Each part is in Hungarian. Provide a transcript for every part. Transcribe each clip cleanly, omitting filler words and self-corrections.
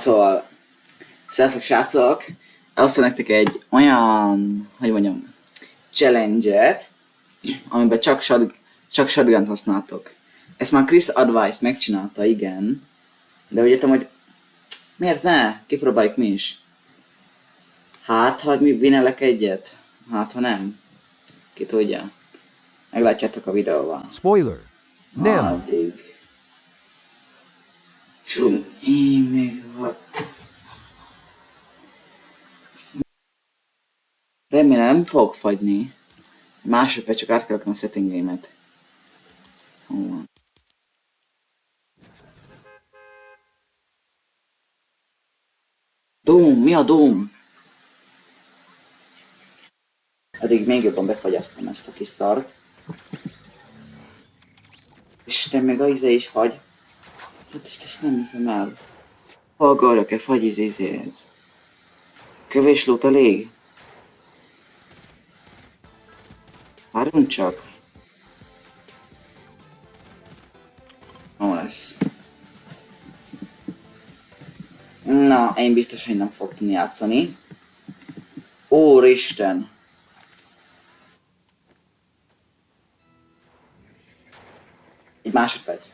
Szóval, sziasztok srácok! Elhoztam nektek egy olyan, hogy mondjam, challenge-et, amiben csak shotgun használtok. Ezt már Chris Advice megcsinálta, igen. De úgy értem, hogy miért ne? Kipróbáljuk mi is. Hát, ha mi vinelek egyet? Hát, ha nem. Ki tudja. Meglátjátok a videóban. Spoiler. Nem. Addig. Sum. Én még van. Remélem nem fogok fagyni. Másodperc csak át kell rakni a settingeimet. Hol van? Doom! Mi a Doom? Addig még jobban befagyasztom ezt a kis szart. Isten, meg a íze is fagy. Hát ezt nem hiszem el. Hallgarjak-e fagy ízéhez? Kevés lót elég? Várjunk csak. Jó lesz. Na, én biztos, hogy nem fog tudni játszani. Úristen! Egy másodperc.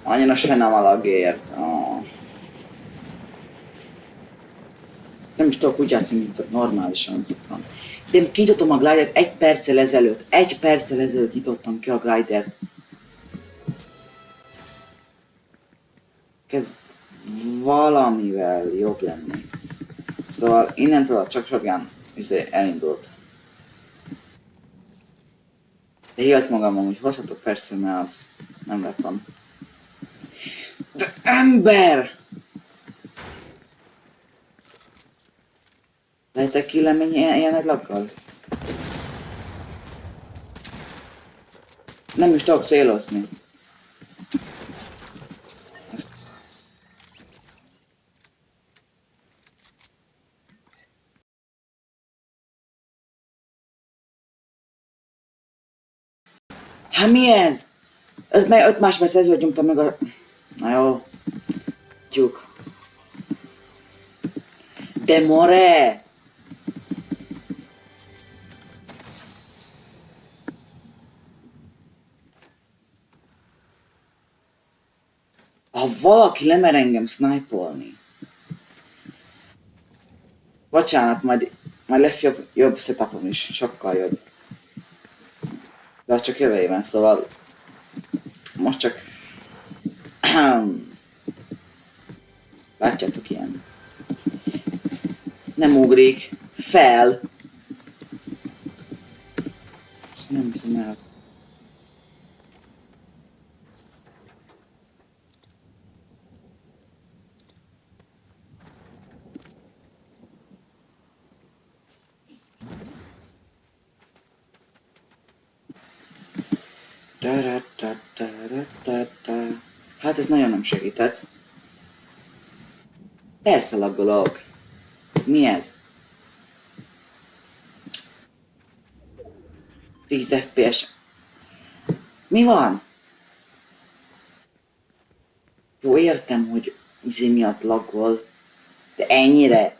Annyira sajnálom a lagért. Oh. Nem is tudok úgy játszani, mint normálisan szoktam. De én kinyitottam a glidert egy perccel ezelőtt. Egy perccel ezelőtt nyitottam ki a glidert. Kezd valamivel jobb lenni. Szóval innentől a csak shotgun elindult. De élt magamon, hogy hozhatok persze, mert az nem lett van. De ember! Lehetek killem ilyen egy laggal? Nem is tudok célozni. Hát mi ez? 5 másodperc ezelőtt nyomtam meg a... Na jó. Tyúk. De more! Ha valaki lemer engem snipe-olni. Bocsánat, majd lesz jobb setupom is, sokkal jobb. De az csak jövő éven, szóval... Most csak... Látjátok ilyen. Nem ugrik. Fel. Ezt nem hiszem el. Hát ez nagyon nem segített. Persze laggolok. Mi ez? 10 FPS. Mi van? Jó, értem, hogy izé miatt laggol. De ennyire?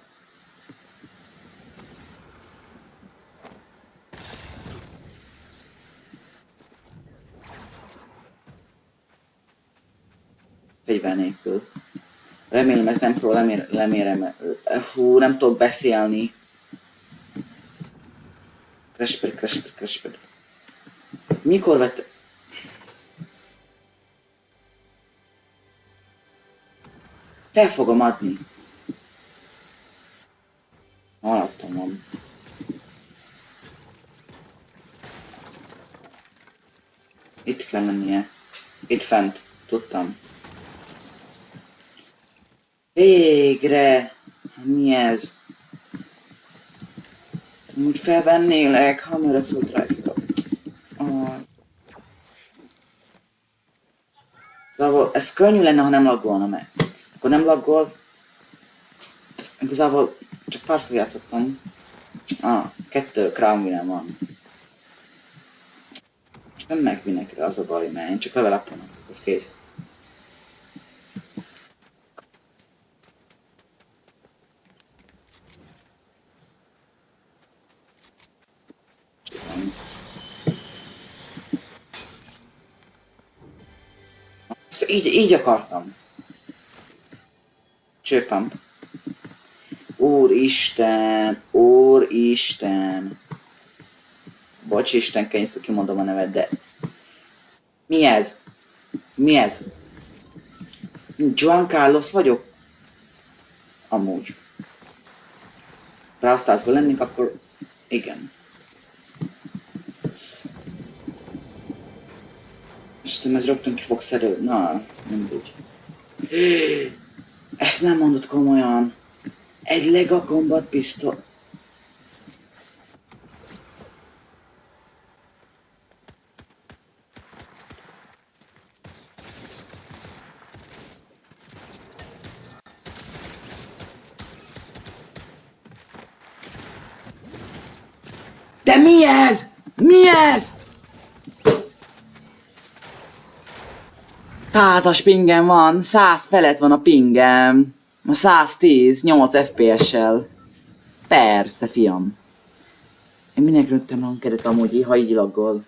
Fegyver nélkül. Remélem ez nem pro, lemérem. Hú, nem tudok beszélni. Crashpad. Mikor vett... Fel fogom adni. Alattam van. Itt kell lennie. Itt fent. Tudtam. Végre! Mi ez? Úgy felvennélek, hamarabb szólt rajta. Igazából ez könnyű lenne, ha nem laggolna meg. Akkor nem laggol. Igazából csak párszor játszottam. 2 Crown Winner van. És nem megvinek rá, az a baj, mert én csak level up-olnak. Az kész. Így akartam. Csőpump. Úristen, úristen. Bocs Isten, kényszor kimondom a nevet, de... Mi ez? Mi ez? Juan Carlos vagyok? Amúgy. Brawl Starsban lennék, akkor... Igen. Istenem, ez rögtön ki fog szerelni. Na, mindegy. Ezt nem mondod komolyan. Egy Lega Combat pisztoly. De mi ez? Mi ez? 100-as pingem van, 100 felett van a pingem. A 110, 8 FPS-sel. Persze, fiam. Én minek rögtem rankedet amúgy, ha így laggol.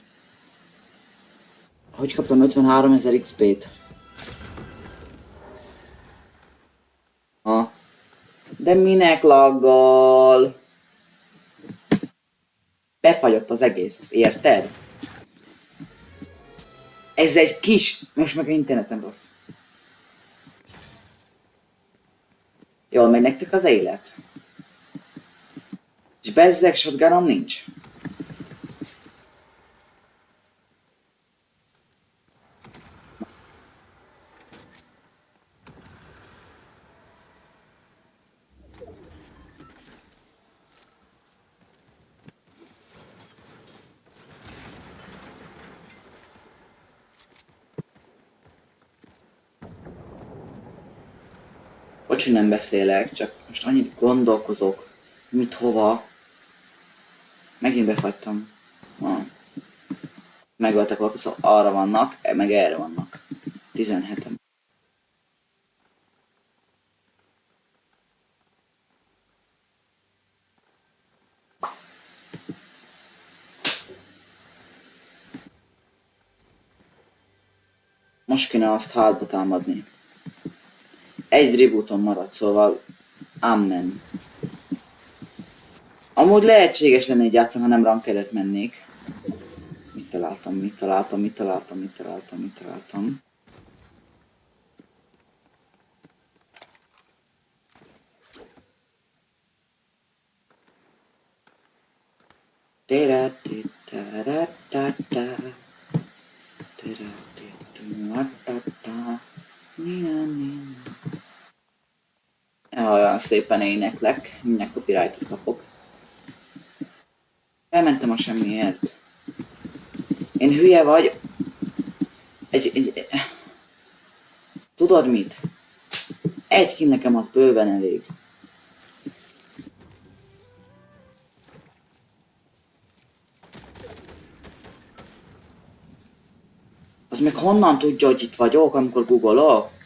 Hogy kaptam 53 000 XP-t? De minek laggol? Befagyott az egész, azt érted? Ez egy kis... Most meg a internetem rossz. Jól megy nektek az élet? És bezzeg shotgunom nincs. Bocs, hogy nem beszélek, csak most annyit gondolkozok, mit hova. Megint befagytam. Megöltek valaki, szóval arra vannak, meg erre vannak. 17-en. Most kéne azt hátba támadni. Egy rebooton maradt, szóval... Amen. Amúgy lehetséges lenne így játszani, ha nem rankedet mennék. Mit találtam? Olyan szépen éneklek, mindjárt copyrightot kapok. Elmentem a semmiért. Én hülye vagy. Tudod mit? Egy kill nekem az bőven elég. Az meg honnan tudja, hogy itt vagyok, amikor googolok?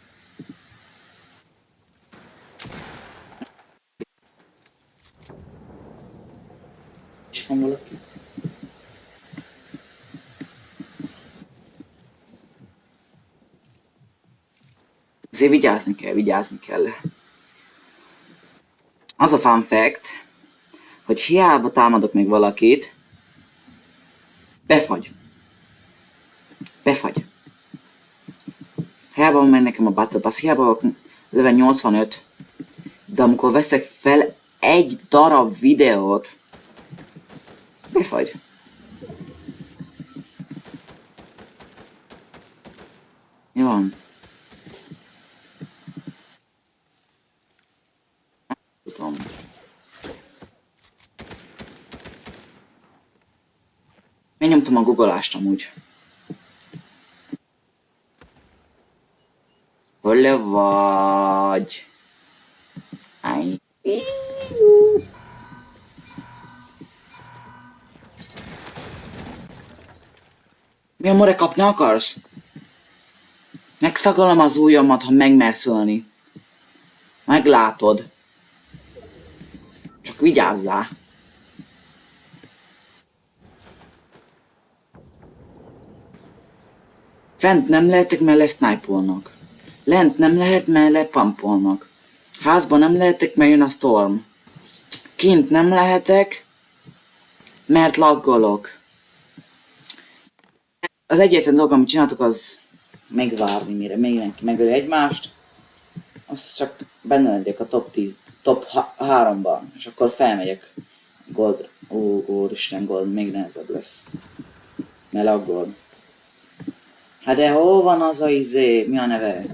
És van valaki? Azért vigyázni kell. Az a fun fact, hogy hiába támadok meg valakit, befagy. Hiába van meg nekem a Battle Pass, hiába vagyok level 85, de amikor veszek fel egy darab videót, befagy. Mi van? Tudom. Elnyomtam a guggolást amúgy. Hol vagy? Áj. Mi a more, kapni akarsz? Megszagolom az ujjamat, ha megmersz ölni. Meglátod. Csak vigyázzál. Fent nem lehetek, mert lesznájpolnak. Lent nem lehet, mert lepampolnak. Házban nem lehetek, mert jön a storm. Kint nem lehetek, mert laggolok. Az egyetlen dolog, amit csináltok, az megvárni, mire mindenki megöli egymást. Az csak benne legyek a top 3-ban, és akkor felmegyek gold. Úristen, gold még nehezebb lesz. Mert laggol. Hát de hol van az a mi a neve?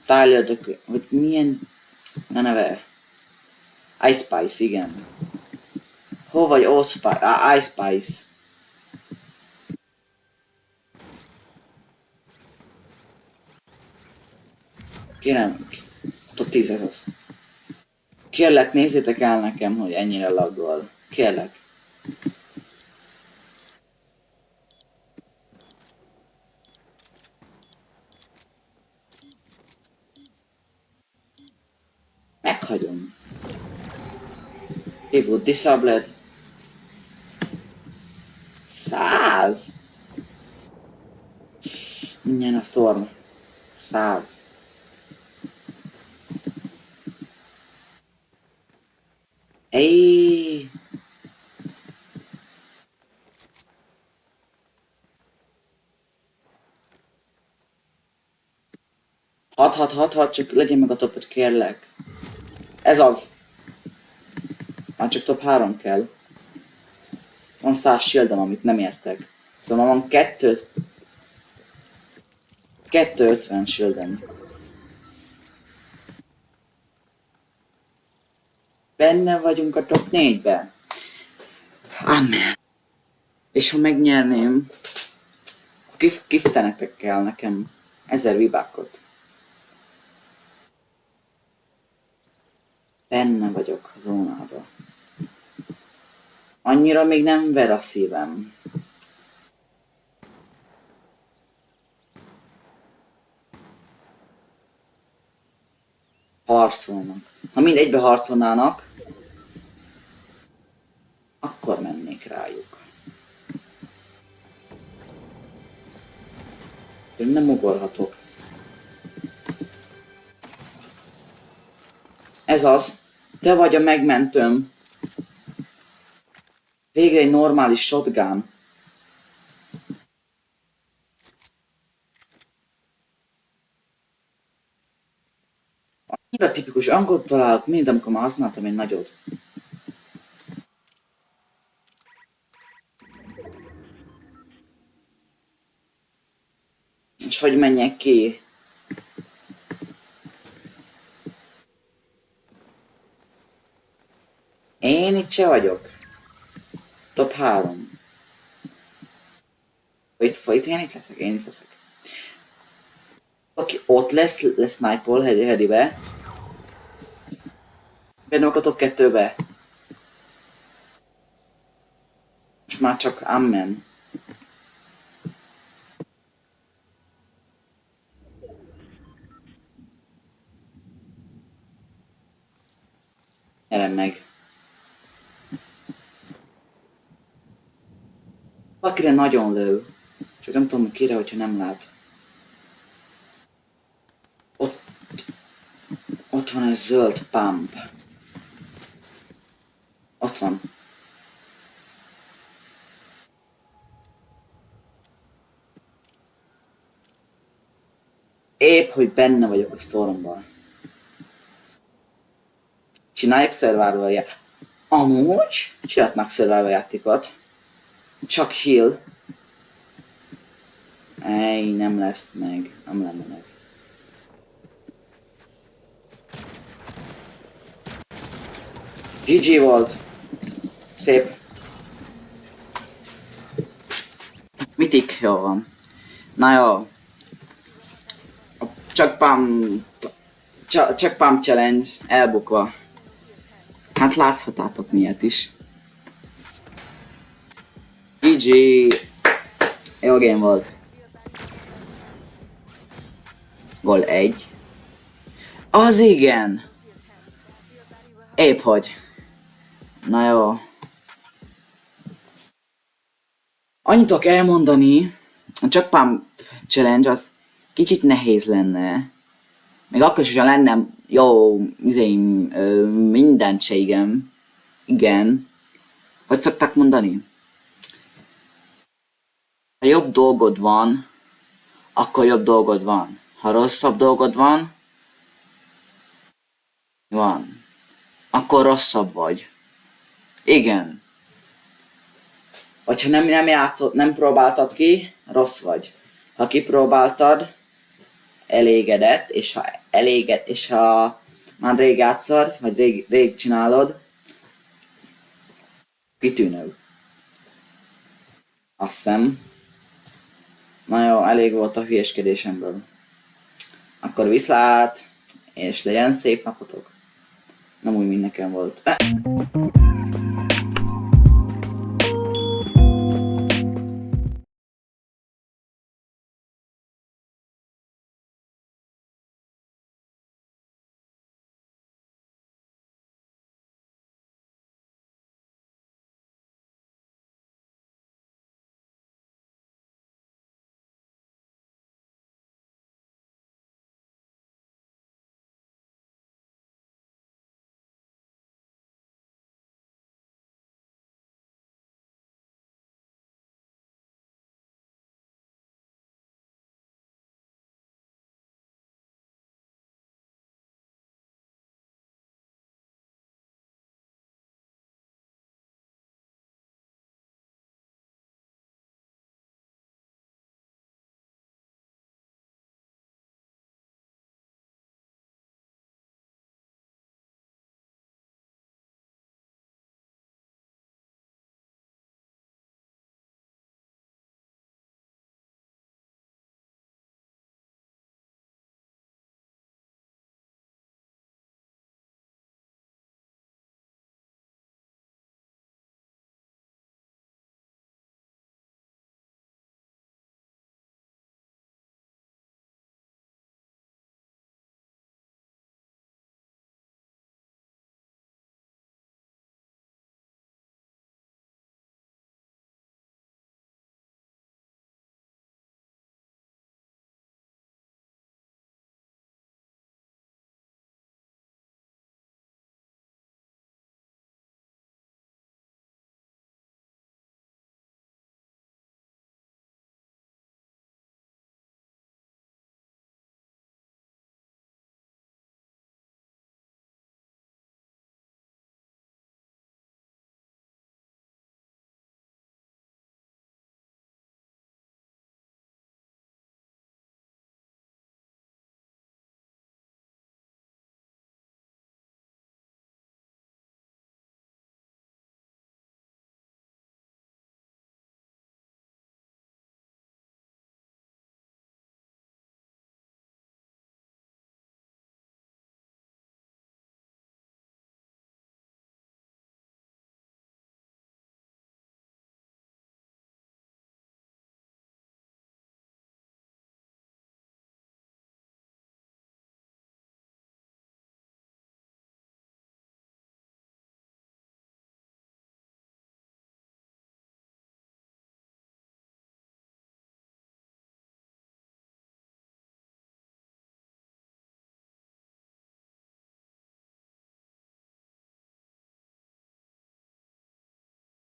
Tyler, vagy milyen a neve? Ice Spice, igen. Hol vagy Old Spice? Ice Spice. Kérem, top 10 ez az. Kérlek, nézzétek el nekem, hogy ennyire laggol. Kérlek. Meghagyom. Reboot disabled. 100. Milyen a storm? 100. Ej. Hat, csak legyen meg a top 5, kérlek. Ez az. Már csak top 3 kell. Van 100 shieldem, amit nem értek. Szóval van 250 shieldem. Benne vagyunk a top 4-ben. Amen. És ha megnyerném, giftenetek kell nekem 1000 vibákot. Benne vagyok a zónában. Annyira még nem ver a szívem. Harcolnak. Ha mind egybe harcolnának, akkor mennék rájuk. Én nem ugorhatok. Ez az. Te vagy a megmentőm. Végre egy normális shotgun. Annyira tipikus, angolt találok mindig, amikor már használtam egy nagyot. És hogy menjek ki? Én itt se vagyok. Top 3. Itt én itt leszek, én itt leszek. Aki ott lesz snipe-ol Hedibe. Benne a top 2-be. Most már csak amen. Nyerem meg. Akire nagyon lő. Csak nem tudom kire, hogyha nem lát. Ott van egy zöld pump. Ott van. Épp, hogy benne vagyok a stormban. Csináljuk survival játékot. Amúgy csinálhatnak survival játékot. Csak heal. Ej, nem lesz meg. Nem lenne meg. GG volt. Szép. Mitik, jó van. Na jó. A csak pump challenge elbukva. Hát láthatátok miért is. GG. Jó game volt. Gól 1. Az igen! Épp hogy. Na jó. Annyit tudok elmondani, a csak pump challenge az kicsit nehéz lenne. Még akkor is, ha lenne jó mindentségem. Igen. Hogy szokták mondani? Ha jobb dolgod van, akkor jobb dolgod van. Ha rosszabb dolgod van, akkor rosszabb vagy. Igen. Vagy ha nem játszott, nem próbáltad ki, rossz vagy. Ha kipróbáltad, elégedett, és ha már rég játszod, vagy rég csinálod, kitűnő. Azt hiszem. Na jó, elég volt a hülyeskedésemből. Akkor viszlát, és legyen szép napotok. Nem úgy, mint nekem volt.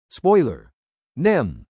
Spoiler. Nem.